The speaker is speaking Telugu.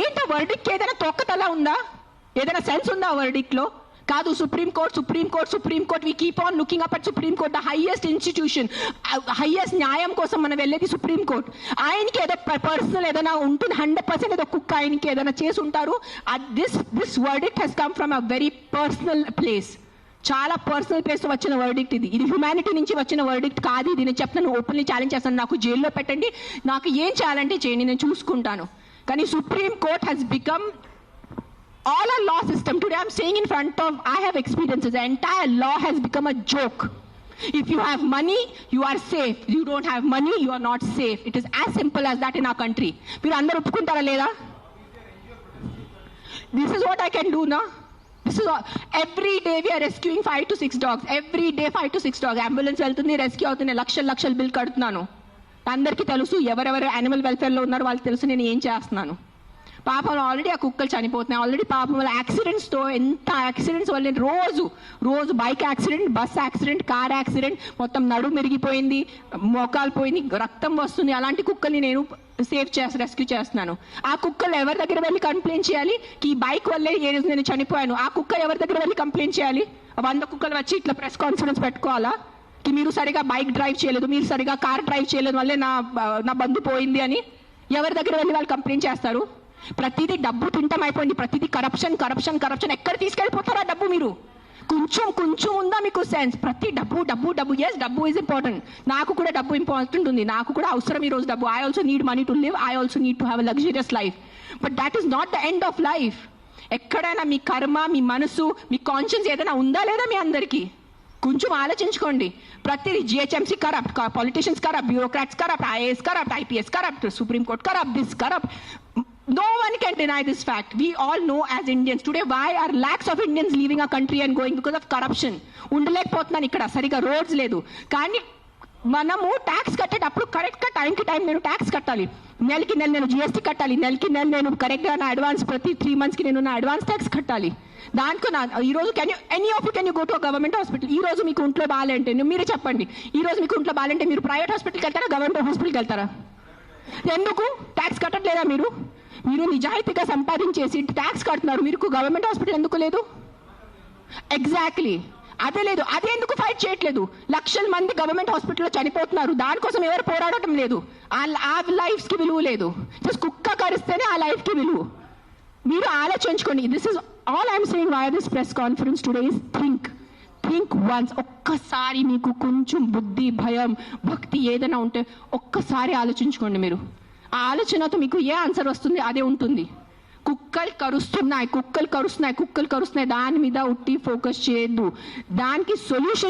ఏంటి వర్డిక్ట్ ఏదైనా తొక్కతలా ఉందా? ఏదైనా సెన్స్ ఉందా వర్డిక్ట్ లో? కాదు, supreme court we keep on looking up at supreme court, the highest institution, highest న్యాయం కోసం మనం వెళ్ళేది సుప్రీం కోర్ట్. ఆయనకి ఏదో పర్సనల్ ఏదైనా ఉంటుంది, 100% ఏదో కుక్క ఆయనకి ఏదైనా చేసి ఉంటారు. This verdict has come from a very personal place, చాలా పర్సనల్ ప్లేస్ వచ్చిన వర్డిక్ట్ ఇది. ఇది హ్యుమానిటీ నుంచి వచ్చిన వర్డిక్ట్ కాదు ఇది. నేను చెప్తాను, ఓపెన్లీ ఛాలెంజ్ చేస్తాను, నాకు జైల్లో పెట్టండి, నాకు ఏం చేయాలంటే చేయండి, నేను చూసుకుంటాను. కానీ supreme court has become all our law system today. I'm saying in front of, I have experiences, the entire law has become a joke. If you have money, you are safe. You don't have money, you are not safe. It is as simple as that in our country. మీరు అందరూ ఒప్పుకుంటారా లేదా? This is what I can do now. This is all. Every day we are rescuing 5 to 6 dogs. Every day 5 to 6 dogs. Ambulance వెళ్తుంది, రెస్క్యూ అవుతుంది, లక్షల బిల్ కడుతున్నాను. అందరికీ తెలుసు, ఎవరెవరు యానిమల్ వెల్ఫేర్లో ఉన్నారో వాళ్ళకి తెలుసు నేను ఏం చేస్తున్నాను. పాపం ఆల్రెడీ ఆ కుక్కలు చనిపోతున్నాయి. ఆల్రెడీ పాపం వల్ల యాక్సిడెంట్స్తో, ఎంత యాక్సిడెంట్స్ వల్ల రోజు bike accident, bus accident, car accident, మొత్తం నడుము మెరిగిపోయింది, మోకాలు పోయింది, రక్తం వస్తుంది. అలాంటి కుక్కల్ని నేను రెస్క్యూ చేస్తున్నాను. ఆ కుక్కలు ఎవరి దగ్గర వెళ్ళి కంప్లైంట్ చేయాలి? ఈ బైక్ వల్లే నేను చనిపోయాను. ఆ కుక్క ఎవరి దగ్గర వెళ్ళి కంప్లైంట్ చేయాలి? 100 కుక్కలు వచ్చి ఇట్లా ప్రెస్ కాన్ఫరెన్స్ పెట్టుకోవాలా? మీరు సరిగా బైక్ డ్రైవ్ చేయలేదు, మీరు సరిగా కార్ డ్రైవ్ చేయలేదు వల్లే నా బంధు పోయింది అని ఎవరి దగ్గర వెళ్ళి వాళ్ళు కంప్లైంట్ చేస్తారు? ప్రతిదీ డబ్బు తింటం అయిపోయింది, ప్రతిదీ కరప్షన్. ఎక్కడ తీసుకెళ్ళిపోతారా డబ్బు? మీరు కొంచెం ఉందా మీకు సెన్స్? ప్రతి డబ్బు. ఎస్, డబ్బు ఈజ్ ఇంపార్టెంట్. నాకు కూడా డబ్బు ఇంపార్టెంట్ ఉంది, నాకు కూడా అవసరం ఈ రోజు డబ్బు. I also need money to live, I also need to have a luxurious life. But that is not the end of life. ఎక్కడైనా మీ కర్మ, మీ మనసు, మీ కాన్షియన్స్ ఏదైనా ఉందా లేదా మీ అందరికీ? కొంచెం ఆలోచించుకోండి. ప్రతిదీ GHMC corrupt, politicians corrupt, bureaucrats corrupt, IAS corrupt, IPS corrupt, supreme court corrupt, this corrupt. No one can deny this fact. We all know as Indians today why are lakhs of Indians leaving our country and going because of corruption. ఉండలేకపోతున్నాను ఇక్కడ, సరిగా రోడ్స్ లేదు. కానీ మనము ట్యాక్స్ కట్టేటప్పుడు కరెక్ట్గా టైంకి టైం నేను ట్యాక్స్ కట్టాలి. నెలకి నెల నేను జిఎస్టీ కట్టాలి, నెలకి నెల నేను కరెక్ట్గా నా అడ్వాన్స్, ప్రతి 3 monthsకి నేను నా అడ్వాన్స్ ట్యాక్స్ కట్టాలి. దానికి ఈరోజు any of you can you go to government hospital? ఈ రోజు మీకు ఒంట్లో బాగాలంటే మీరే చెప్పండి, ఈ రోజు మీకు ఒంట్లో బాగాలంటే మీరు ప్రైవేట్ హాస్పిటల్కి వెళ్తారా, గవర్నమెంట్ హాస్పిటల్కి వెళ్తారా? ఎందుకు ట్యాక్స్ కట్టట్లేదా? మీరు నిజాయితీగా సంపాదించేసి ట్యాక్స్ కడుతున్నారు, మీరు గవర్నమెంట్ హాస్పిటల్ ఎందుకు లేదు? ఎగ్జాక్ట్లీ అదే లేదు. అదే ఎందుకు ఫైట్ చేయట్లేదు? లక్షల మంది గవర్నమెంట్ హాస్పిటల్లో చనిపోతున్నారు, దానికోసం ఎవరు పోరాడటం లేదు. ఆ లైఫ్స్కి విలువ లేదు. జస్ట్ కుక్క కరిస్తేనే ఆ లైఫ్కి విలువ. మీరు ఆలోచించుకోండి. This is all I'm saying why this press conference today is think once. ఒక్కసారి మీకు కొంచెం బుద్ధి, భయం, భక్తి ఏదైనా ఉంటే ఒక్కసారి ఆలోచించుకోండి. మీరు ఆ ఆలోచనతో మీకు ఏ ఆన్సర్ వస్తుంది అదే ఉంటుంది. కుక్కలు కరుస్తున్నాయి, దాని మీద ఉట్టి ఫోకస్ చేయొద్దు. దానికి సొల్యూషన్